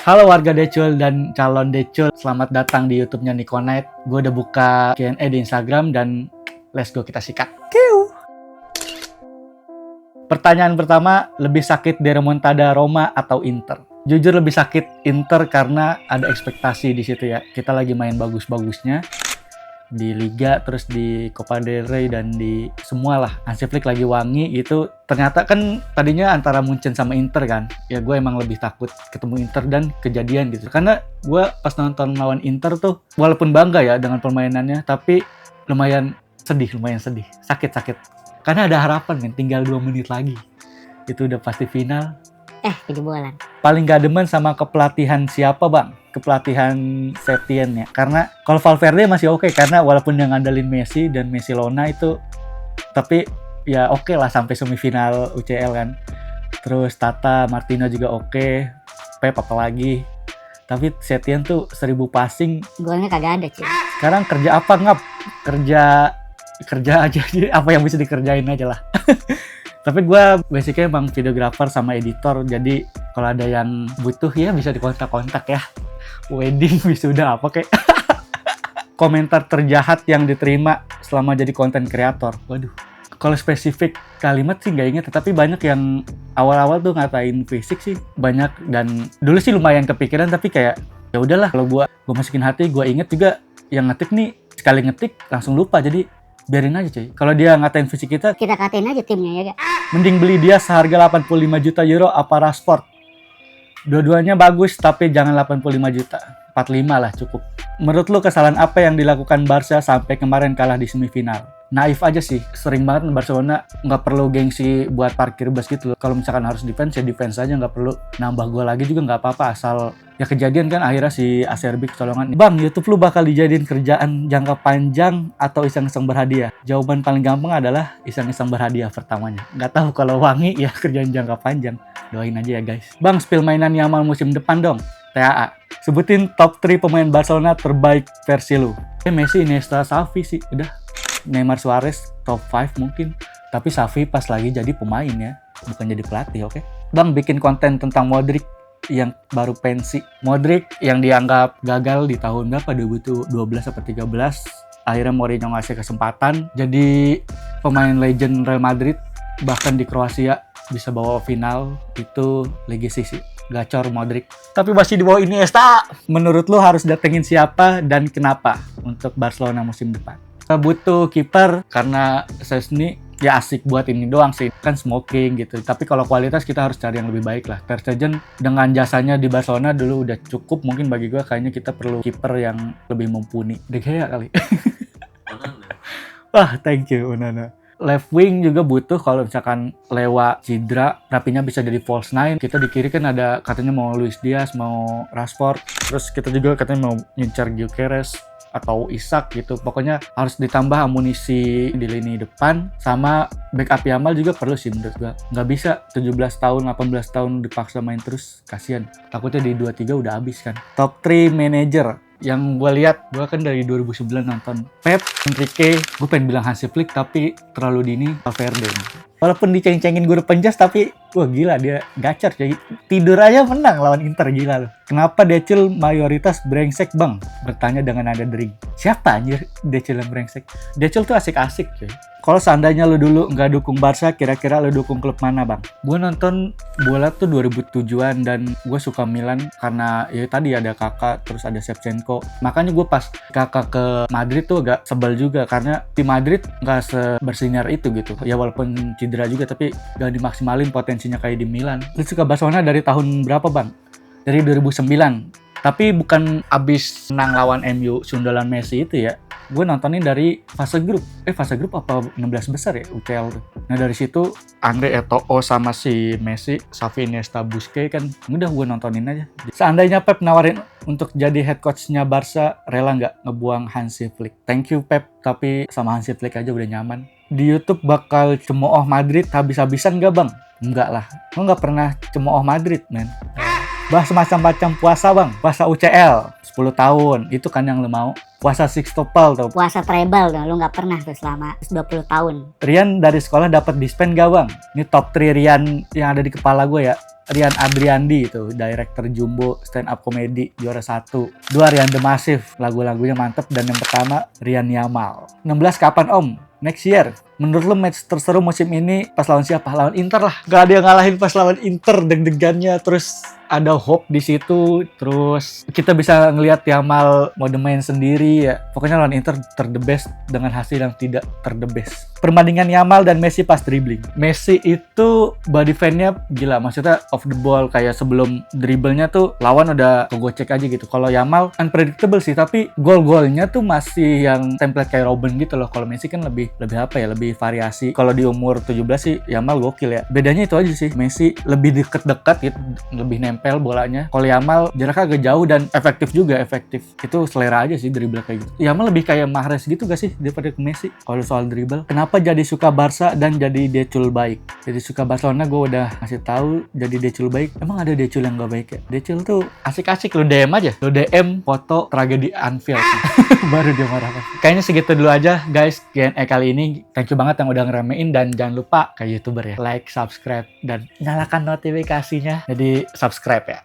Halo warga Decul dan calon Decul, selamat datang di YouTube-nya Nikonite. Gue udah buka Q&A di Instagram dan let's go kita sikat. Kiu. Pertanyaan pertama, lebih sakit di remontada Roma atau Inter? Jujur lebih sakit Inter karena ada ekspektasi di situ ya. Kita lagi main bagus-bagusnya di Liga, terus di Copa del Rey dan di semua lah. Hansi Flick lagi wangi gitu. Ternyata kan tadinya antara Munchen sama Inter kan. Ya gue emang lebih takut ketemu Inter dan kejadian gitu. Karena gue pas nonton lawan Inter tuh walaupun bangga ya dengan permainannya, tapi lumayan sedih. Sakit. Karena ada harapan kan, tinggal 2 menit lagi. Itu udah pasti final. Kejebolan. Paling gak demen sama kepelatihan siapa bang? Kepelatihan Setien ya. Karena kalau Valverde masih oke, karena walaupun yang ngandelin Messi dan Messi Lona itu, tapi ya oke lah sampai semifinal UCL kan. Terus Tata Martino juga oke, Pep apalagi. Tapi Setien tuh 1000 passing. Golnya kagak ada cuy. Sekarang kerja apa ngap? Kerja aja, apa yang bisa dikerjain aja lah. Tapi gue basically emang videographer sama editor, jadi kalau ada yang butuh ya bisa dikontak-kontak ya. Wedding, wisuda apa kayak. Komentar terjahat yang diterima selama jadi konten kreator. Waduh. Kalau spesifik kalimat sih nggak inget, tapi banyak yang awal-awal tuh ngatain fisik sih banyak, dan dulu sih lumayan kepikiran, tapi kayak ya udahlah, kalau gue masukin hati, gue inget juga yang ngetik nih sekali ngetik langsung lupa, jadi biarin aja cuy. Kalau dia ngatain fisik kita katain aja timnya ya gak? Mending beli dia seharga 85 juta euro apa Rashford. Dua-duanya bagus tapi jangan 85 juta. 45 lah cukup. Menurut lu kesalahan apa yang dilakukan Barca sampai kemarin kalah di semifinal? Naif aja sih. Sering banget Barcelona nggak perlu gengsi buat parkir bus gitu loh. Kalau misalkan harus defense ya defense aja, nggak perlu nambah gol lagi juga nggak apa-apa, asal ya kejadian kan akhirnya si Acerbi kecolongan. Bang, YouTube lu bakal dijadiin kerjaan jangka panjang atau iseng-iseng berhadiah? Jawaban paling gampang adalah iseng-iseng berhadiah pertamanya. Nggak tahu kalau wangi ya kerjaan jangka panjang. Doain aja ya guys. Bang, spill mainan Yamal musim depan dong. TAA. Sebutin top 3 pemain Barcelona terbaik versi lu. Messi, Iniesta, Xavi sih. Udah. Neymar, Suarez top 5 mungkin. Tapi Xavi pas lagi jadi pemain ya, bukan jadi pelatih, oke? Bang, bikin konten tentang Modric yang baru pensi. Modric yang dianggap gagal di tahun berapa? 2012 atau 13. Akhirnya Mourinho ngasih kesempatan jadi pemain legend Real Madrid, bahkan di Kroasia bisa bawa final. Itu legacy sih. Gacor Modric. Tapi masih di bawah Iniesta. Menurut lu harus datengin siapa dan kenapa untuk Barcelona musim depan? Butuh kiper karena Szczęsny ya asik buat ini doang sih, kan smoking gitu. Tapi kalau kualitas kita harus cari yang lebih baik lah. Ter Stegen dengan jasanya di Barcelona dulu udah cukup, mungkin bagi gue kayaknya kita perlu kiper yang lebih mumpuni. De Gea kali. Wah, thank you Onana. Left wing juga butuh, kalau misalkan Lewa cedera, Rapinya bisa jadi false nine. Kita di kiri kan ada katanya mau Luis Diaz, mau Rashford. Terus kita juga katanya mau ngincar Gyökeres atau Isak gitu. Pokoknya harus ditambah amunisi di lini depan, sama backup Yamal juga perlu sih menurut gua. Nggak bisa 17 tahun, 18 tahun dipaksa main terus, kasihan. Takutnya di 23 udah habis kan. Top 3 manager yang gue lihat, gue kan dari 2009 nonton Pep, Enrique, gue pengen bilang Hansi Flick tapi terlalu dini, Valverde. Walaupun diceng-cengin guru penjas, tapi wah gila dia gacor cuy. Tidur aja menang lawan Inter, gila loh. Kenapa Decul mayoritas brengsek bang? Bertanya dengan nada dering. Siapa anjir Decul yang brengsek? Decul tuh asik-asik cuy. Kalau seandainya lu dulu nggak dukung Barca, kira-kira lu dukung klub mana bang? Gue nonton bola tuh 2007-an dan gue suka Milan karena ya tadi ada Kakak, terus ada Shevchenko. Makanya gue pas Kakak ke Madrid tuh agak sebel juga karena di Madrid nggak sebersinar itu gitu. Ya walaupun cedera juga tapi nggak dimaksimalin potensinya kayak di Milan. Lu suka Barcelona dari tahun berapa bang? Dari 2009. Tapi bukan abis menang lawan MU sundulan Messi itu ya. Gue nontonin dari fase grup apa 16 besar ya UCL tuh. Nah dari situ Andre Eto'o sama si Messi, Xavi, Iniesta, Busquets kan udah gue nontonin aja. Seandainya Pep nawarin untuk jadi head coach-nya Barca, rela nggak ngebuang Hansi Flick? Thank you Pep, tapi sama Hansi Flick aja udah nyaman. Di YouTube bakal cemooh Madrid habis-habisan nggak bang? Enggak lah, gue nggak pernah cemooh Madrid men. Bahas macam-macam puasa bang. Puasa UCL 10 tahun. Itu kan yang lu mau. Puasa sextuple tuh. Puasa treble tuh, lu nggak pernah tuh selama 20 tahun. Rian dari sekolah dapat dispen gak bang? Ini top 3 Rian yang ada di kepala gue ya. Rian Adriandi itu, director Jumbo stand up comedy juara 1. 2 Rian The Massive, lagu-lagunya mantep. Dan yang pertama Rian Yamal. 16 kapan om? Next year. Menurut lo match terseru musim ini pas lawan siapa? Lawan Inter lah. Gak ada yang ngalahin pas lawan Inter, deg-degannya. Terus ada hope di situ. Terus kita bisa ngelihat Yamal mau main sendiri ya. Pokoknya lawan Inter the best dengan hasil yang tidak the best. Perbandingan Yamal dan Messi pas dribbling. Messi itu body fan-nya gila. Maksudnya off the ball kayak sebelum dribblenya tuh lawan udah kegocek aja gitu. Kalau Yamal unpredictable sih, tapi gol-golnya tuh masih yang template kayak Robben gitu loh. Kalau Messi kan lebih apa ya, lebih variasi. Kalau di umur 17 sih Yamal gokil ya. Bedanya itu aja sih. Messi lebih deket-deket gitu, lebih nempel bolanya. Kalau Yamal jaraknya agak jauh dan efektif juga, efektif. Itu selera aja sih dribble kayak gitu. Yamal lebih kayak Mahrez gitu gak sih daripada ke Messi kalau soal dribble. Kenapa jadi suka Barca dan jadi decul baik? Jadi suka Barcelona gue udah ngasih tahu, jadi decul baik. Emang ada decul yang gak baik ya? Decul tuh asik-asik, lu DM aja. Lu DM foto tragedi Anfield. Baru dia marah. Kayaknya segitu dulu aja guys Q&A kali ini. Thank you banget yang udah ngeramein, dan jangan lupa kayak YouTuber ya, like, subscribe, dan nyalakan notifikasinya. Jadi subscribe ya.